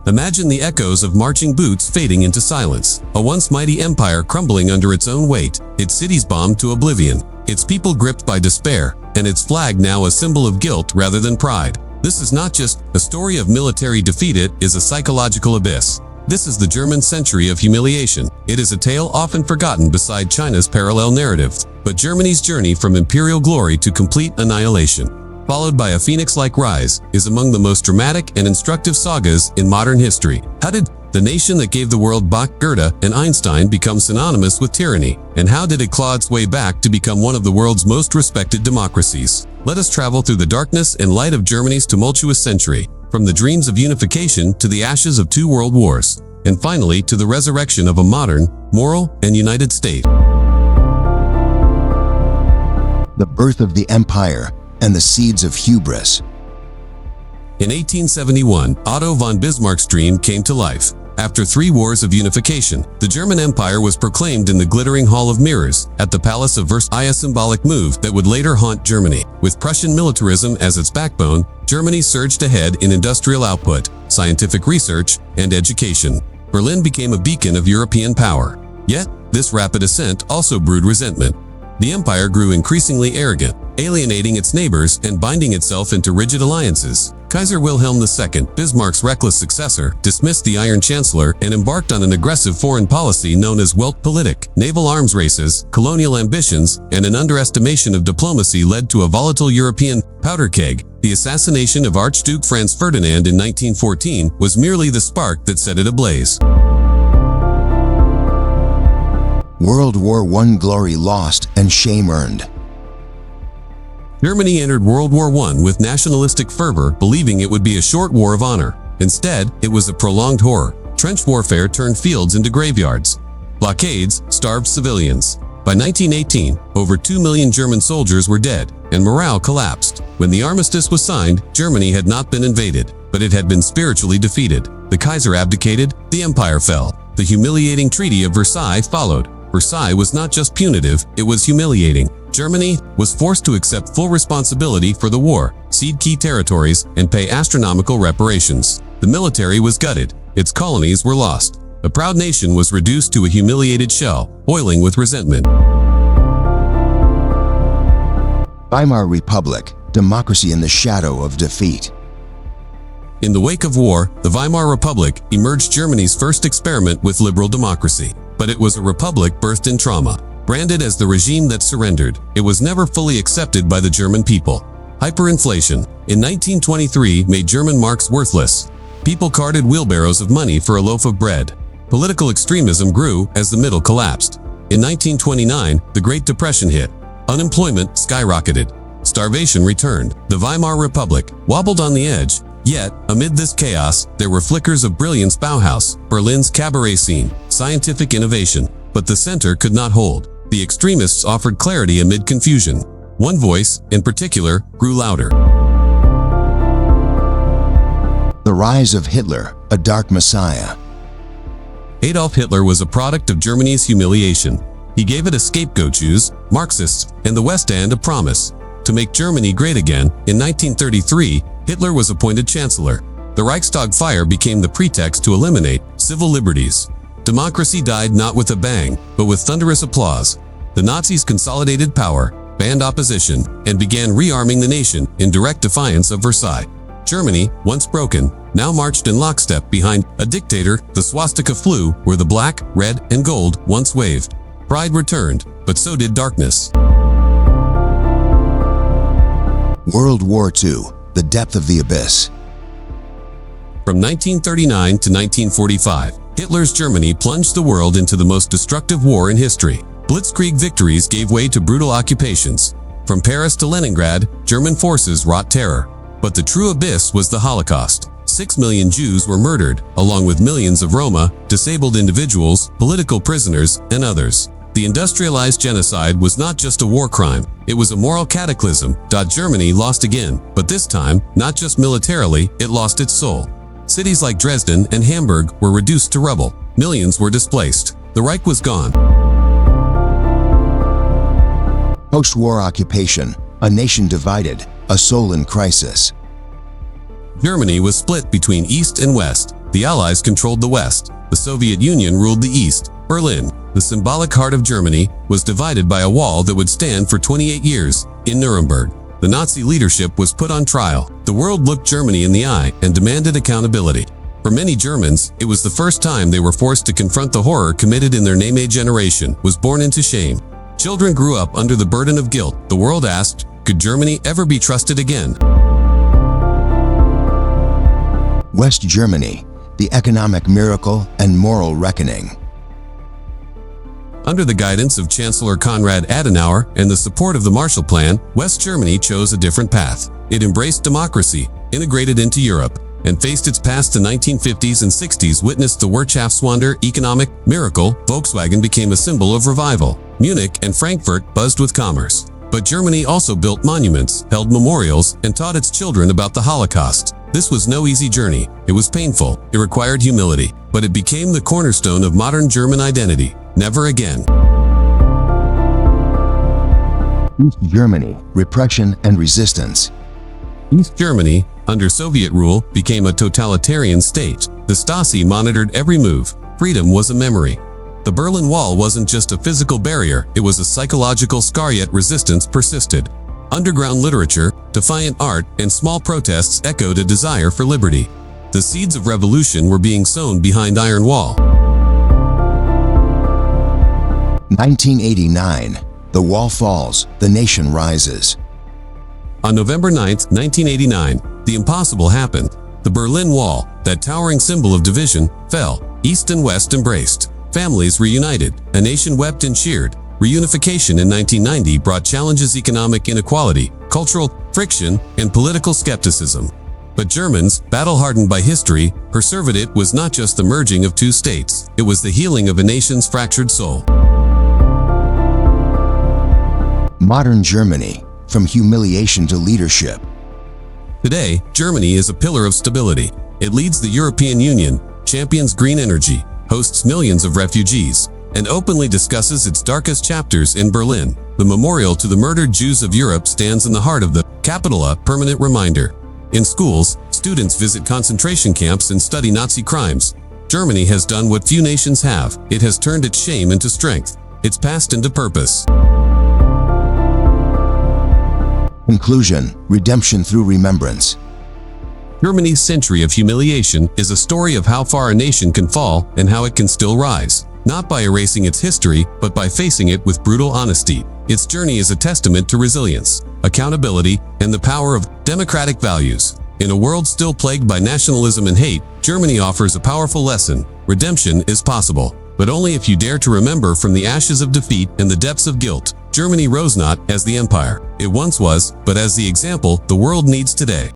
Imagine the echoes of marching boots fading into silence, a once mighty empire crumbling under its own weight, its cities bombed to oblivion, its people gripped by despair, and its flag now a symbol of guilt rather than pride. This is not just a story of military defeat, it is a psychological abyss. This is the German century of humiliation. It is a tale often forgotten beside China's parallel narratives, but Germany's journey from imperial glory to complete annihilation, followed by a phoenix-like rise, is among the most dramatic and instructive sagas in modern history. How did the nation that gave the world Bach, Goethe, and Einstein become synonymous with tyranny? And how did it claw its way back to become one of the world's most respected democracies? Let us travel through the darkness and light of Germany's tumultuous century, from the dreams of unification to the ashes of 2 world wars, and finally to the resurrection of a modern, moral, and united state. The birth of the empire and the seeds of hubris. In 1871, Otto von Bismarck's dream came to life. After 3 wars of unification, the German Empire was proclaimed in the glittering Hall of Mirrors at the Palace of Versailles, a symbolic move that would later haunt Germany. With Prussian militarism as its backbone, Germany surged ahead in industrial output, scientific research, and education. Berlin became a beacon of European power. Yet, this rapid ascent also brewed resentment. The empire grew increasingly arrogant, alienating its neighbors and binding itself into rigid alliances. Kaiser Wilhelm II, Bismarck's reckless successor, dismissed the Iron Chancellor and embarked on an aggressive foreign policy known as Weltpolitik. Naval arms races, colonial ambitions, and an underestimation of diplomacy led to a volatile European powder keg. The assassination of Archduke Franz Ferdinand in 1914 was merely the spark that set it ablaze. World War I glory lost and shame earned. Germany entered World War I with nationalistic fervor, believing it would be a short war of honor. Instead, it was a prolonged horror. Trench warfare turned fields into graveyards. Blockades starved civilians. By 1918, over 2 million German soldiers were dead, and morale collapsed. When the armistice was signed, Germany had not been invaded, but it had been spiritually defeated. The Kaiser abdicated, the empire fell. The humiliating Treaty of Versailles followed. Versailles was not just punitive, it was humiliating. Germany was forced to accept full responsibility for the war, cede key territories, and pay astronomical reparations. The military was gutted. Its colonies were lost. A proud nation was reduced to a humiliated shell, boiling with resentment. Weimar Republic, democracy in the shadow of defeat. In the wake of war, the Weimar Republic emerged Germany's first experiment with liberal democracy. But it was a republic birthed in trauma. Branded as the regime that surrendered, it was never fully accepted by the German people. Hyperinflation in 1923 made German marks worthless. People carted wheelbarrows of money for a loaf of bread. Political extremism grew as the middle collapsed. In 1929, the Great Depression hit. Unemployment skyrocketed. Starvation returned. The Weimar Republic wobbled on the edge. Yet, amid this chaos, there were flickers of brilliance: Bauhaus, Berlin's cabaret scene, scientific innovation. But the center could not hold. The extremists offered clarity amid confusion. One voice, in particular, grew louder. The rise of Hitler, a dark messiah. Adolf Hitler was a product of Germany's humiliation. He gave it a scapegoat: Jews, Marxists, and the West End a promise to make Germany great again. In 1933, Hitler was appointed chancellor. The Reichstag fire became the pretext to eliminate civil liberties. Democracy died not with a bang, but with thunderous applause. The Nazis consolidated power, banned opposition, and began rearming the nation in direct defiance of Versailles. Germany, once broken, now marched in lockstep behind a dictator. The swastika flew where the black, red, and gold once waved. Pride returned, but so did darkness. World War II, the depth of the abyss. From 1939 to 1945, Hitler's Germany plunged the world into the most destructive war in history. Blitzkrieg victories gave way to brutal occupations. From Paris to Leningrad, German forces wrought terror. But the true abyss was the Holocaust. 6 million Jews were murdered, along with millions of Roma, disabled individuals, political prisoners, and others. The industrialized genocide was not just a war crime, it was a moral cataclysm. Germany lost again, but this time, not just militarily, it lost its soul. Cities like Dresden and Hamburg were reduced to rubble. Millions were displaced. The Reich was gone. Post-war occupation, a nation divided, a soul in crisis. Germany was split between East and West. The Allies controlled the West. The Soviet Union ruled the East. Berlin, the symbolic heart of Germany, was divided by a wall that would stand for 28 years in Nuremberg. The Nazi leadership was put on trial. The world looked Germany in the eye and demanded accountability. For many Germans, it was the first time they were forced to confront the horror committed in their name. A generation was born into shame. Children grew up under the burden of guilt. The world asked, could Germany ever be trusted again? West Germany, the economic miracle and moral reckoning. Under the guidance of Chancellor Konrad Adenauer and the support of the Marshall Plan, West Germany chose a different path. It embraced democracy, integrated into Europe, and faced its past. The 1950s and 60s witnessed the Wirtschaftswunder economic miracle. Volkswagen became a symbol of revival. Munich and Frankfurt buzzed with commerce. But Germany also built monuments, held memorials, and taught its children about the Holocaust. This was no easy journey. It was painful. It required humility. But it became the cornerstone of modern German identity. Never again. East Germany, repression and resistance. East Germany, under Soviet rule, became a totalitarian state. The Stasi monitored every move. Freedom was a memory. The Berlin Wall wasn't just a physical barrier, it was a psychological scar, yet resistance persisted. Underground literature, defiant art, and small protests echoed a desire for liberty. The seeds of revolution were being sown behind Iron Wall. 1989. The wall falls, the nation rises. On November 9, 1989, the impossible happened. The Berlin Wall, that towering symbol of division, fell. East and West embraced. Families reunited. A nation wept and cheered. Reunification in 1990 brought challenges: economic inequality, cultural friction, and political skepticism. But Germans, battle-hardened by history, persevered. It was not just the merging of two states. It was the healing of a nation's fractured soul. Modern Germany, from humiliation to leadership. Today, Germany is a pillar of stability. It leads the European Union, champions green energy, hosts millions of refugees, and openly discusses its darkest chapters. In Berlin, the memorial to the murdered Jews of Europe stands in the heart of the capital, a permanent reminder. In schools, students visit concentration camps and study Nazi crimes. Germany has done what few nations have. It has turned its shame into strength, its past into purpose. Conclusion: redemption through remembrance. Germany's century of humiliation is a story of how far a nation can fall and how it can still rise, not by erasing its history, but by facing it with brutal honesty. Its journey is a testament to resilience, accountability, and the power of democratic values. In a world still plagued by nationalism and hate, Germany offers a powerful lesson: redemption is possible, but only if you dare to remember. From the ashes of defeat and the depths of guilt, Germany rose not as the empire it once was, but as the example the world needs today.